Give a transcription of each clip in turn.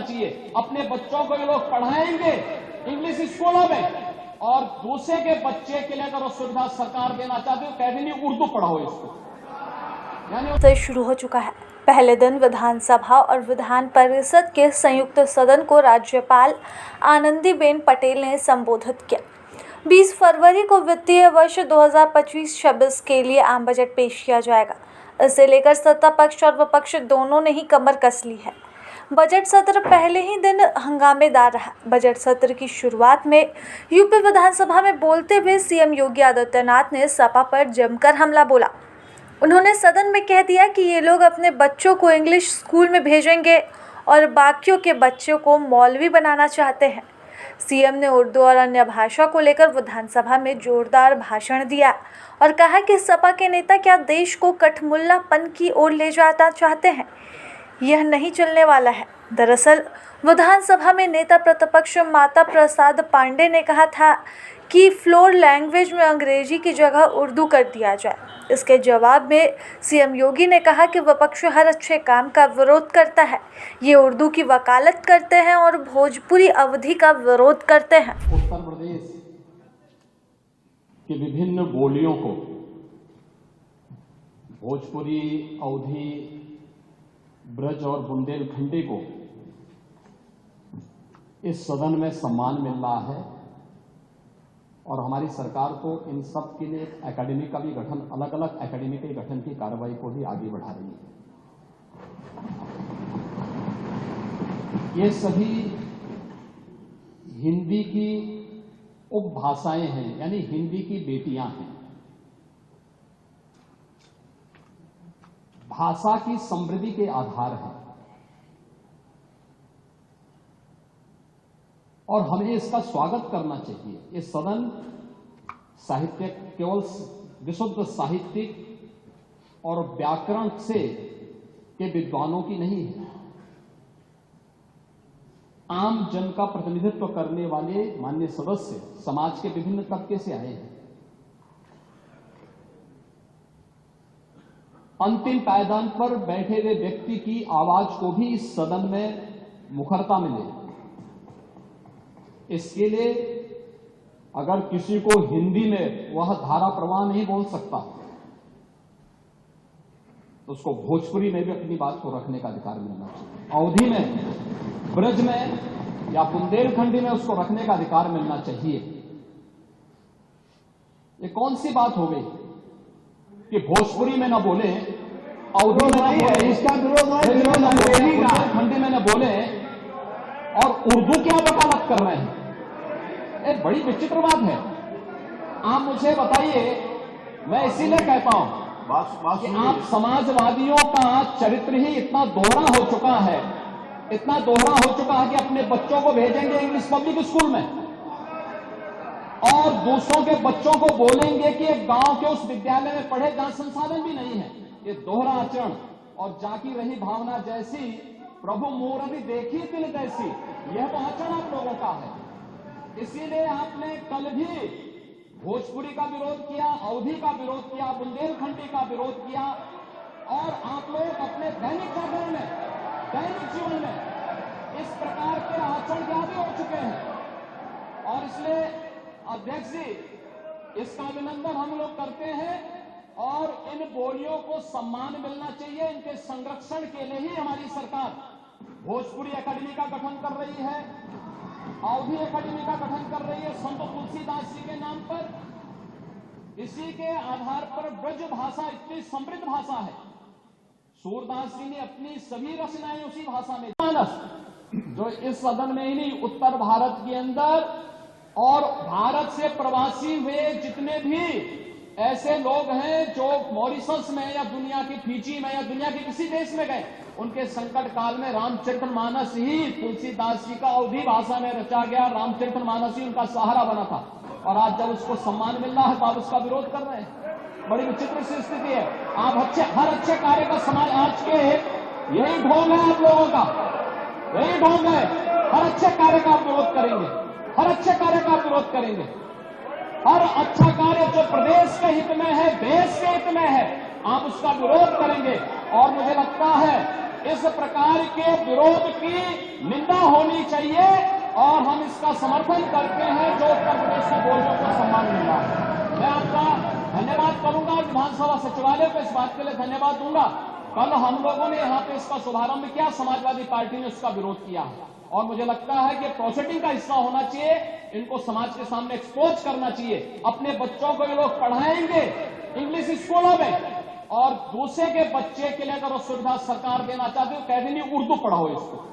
करना चाहिए। अपने बच्चों को ये लोग पढ़ाएंगे इंग्लिश स्कूलों में, और दूसरे के बच्चे के लिए अगर वो सुविधा सरकार देना चाहती है, कह देनी उर्दू पढ़ाओ इसको। तो शुरू हो चुका है। पहले दिन विधानसभा और विधान परिषद के संयुक्त सदन को राज्यपाल आनंदीबेन पटेल ने संबोधित किया। 20 फरवरी को वित्तीय वर्ष 2025-26 के लिए आम बजट पेश किया जाएगा। इसे लेकर सत्ता पक्ष और विपक्ष दोनों ने ही कमर कस ली है। बजट सत्र पहले ही दिन हंगामेदार रहा। बजट सत्र की शुरुआत में यूपी विधानसभा में बोलते हुए सीएम योगी आदित्यनाथ ने सपा पर जमकर हमला बोला। उन्होंने सदन में कह दिया कि ये लोग अपने बच्चों को इंग्लिश स्कूल में भेजेंगे और बाकियों के बच्चों को मौलवी बनाना चाहते हैं। सीएम ने उर्दू और अन्य भाषा को लेकर विधानसभा में जोरदार भाषण दिया और कहा कि सपा के नेता क्या देश को कठमुल्लापन की ओर ले जाना चाहते हैं। यह नहीं चलने वाला है। दरअसल विधानसभा में नेता प्रतिपक्ष माता प्रसाद पांडे ने कहा था कि फ्लोर लैंग्वेज में अंग्रेजी की जगह उर्दू कर दिया जाए। इसके जवाब में सीएम योगी ने कहा कि विपक्ष हर अच्छे काम का विरोध करता है। ये उर्दू की वकालत करते हैं और भोजपुरी अवधि का विरोध करते हैं। उत्तर प्रदेश की विभिन्न बोलियों को, भोजपुरी, अवधी, ब्रज और बुंदेलखंडी को इस सदन में सम्मान मिल रहा है, और हमारी सरकार को इन सब के लिए एकेडमी का भी गठन, अलग अलग एकेडमी के गठन की कार्रवाई को भी आगे बढ़ा रही है। ये सभी हिंदी की उपभाषाएं हैं, यानी हिंदी की बेटियां हैं। भाषा की समृद्धि के आधार हैं, और हमें इसका स्वागत करना चाहिए। ये सदन साहित्य केवल विशुद्ध साहित्यिक और व्याकरण से के विद्वानों की नहीं है। आम जन का प्रतिनिधित्व करने वाले माननीय सदस्य समाज के विभिन्न तबके से आए हैं। अंतिम पायदान पर बैठे हुए व्यक्ति की आवाज को भी इस सदन में मुखरता मिले। इसके लिए अगर किसी को हिंदी में वह धारा प्रवाह नहीं बोल सकता, तो उसको भोजपुरी में भी अपनी बात को रखने का अधिकार मिलना चाहिए। अवधी में, ब्रज में या बुंदेलखंडी में उसको रखने का अधिकार मिलना चाहिए। ये कौन सी बात हो गई कि भोजपुरी में न बोले, अवधी में न बोले, इसका बुंदेलखंडी में न बोले, और उर्दू क्या वकालत कर रहे हैं। एक बड़ी विचित्र बात है। आप मुझे बताइए, मैं इसीलिए कहता हूं कि आप समाजवादियों का चरित्र ही इतना दोहरा हो चुका है, इतना दोहरा हो चुका है कि अपने बच्चों को भेजेंगे इंग्लिश पब्लिक स्कूल में, और दूसरों के बच्चों को बोलेंगे कि एक गांव के उस विद्यालय में पढ़े जहां संसाधन भी नहीं है। ये दोहरा आचरण और जाकी रही भावना जैसी, प्रभु मूर्ति देखी तिल जैसी, यह तो आचरण आप लोगों का है। इसीलिए आपने कल भी भोजपुरी का विरोध किया, अवधी का विरोध किया, बुंदेलखंडी का विरोध किया, और आप लोग अपने दैनिक जागरण में, दैनिक जीवन में इस प्रकार के आचरण के आदी हो चुके हैं। और इसलिए अध्यक्ष जी, इसका अभिनंदन हम लोग करते हैं, और इन बोलियों को सम्मान मिलना चाहिए। इनके संरक्षण के लिए ही हमारी सरकार भोजपुरी एकेडमी का गठन कर रही है, अवधी एकेडमी का गठन कर रही है संत तुलसीदास जी के नाम पर। इसी के आधार पर ब्रज भाषा इतनी समृद्ध भाषा है। सूरदास जी ने अपनी सभी रचनाएं उसी भाषा में, जो इस सदन में ही नहीं, उत्तर भारत के अंदर और भारत से प्रवासी हुए जितने भी ऐसे लोग हैं जो मॉरिशस में या दुनिया की फिजी में या दुनिया के किसी देश में गए, उनके संकट काल में रामचरितमानस ही तुलसीदास जी का अवधी भाषा में रचा गया, रामचरितमानस ही उनका सहारा बना था। और आज जब उसको सम्मान मिल रहा है तो आप उसका विरोध कर रहे हैं। बड़ी विचित्र सी स्थिति है। आप हर अच्छे कार्य का समाज, आज के यही ढोंग है आप लोगों का, यही ढोंग है। हर अच्छे कार्य का आप विरोध करेंगे, हर अच्छे कार्य का आप विरोध करेंगे। हर अच्छा कार्य जो प्रदेश के हित में है, देश के हित में है, आप उसका विरोध करेंगे। और मुझे लगता है इस प्रकार के विरोध की निंदा होनी चाहिए और हम इसका समर्थन करते हैं जो उत्तर प्रदेश के बोलियों को सम्मान मिल रहा है। मैं आपका धन्यवाद करूंगा, विधानसभा सचिवालय को इस बात के लिए धन्यवाद दूंगा। कल हम लोगों ने यहाँ पे इसका शुभारंभ किया, समाजवादी पार्टी ने उसका विरोध किया और मुझे लगता है कि प्रोसेसिंग का हिस्सा होना चाहिए, इनको समाज के सामने एक्सपोज करना चाहिए। अपने बच्चों को ये लोग पढ़ाएंगे इंग्लिश स्कूलों में और दूसरे के बच्चे के लिए अगर वो सुविधा सरकार देना चाहती है, कह देनी उर्दू पढ़ाओ इसको,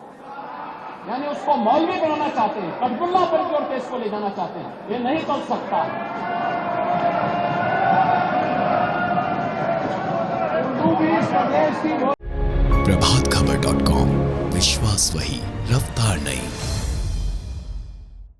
यानी उसको मौलवी बनाना चाहते हैं, कटबुल्ला बन के और केस को ले जाना चाहते हैं। ये नहीं चल सकता। उर्दू भी इस प्रदेश की प्रभातखबर.com, विश्वास वही, रफ्तार नहीं।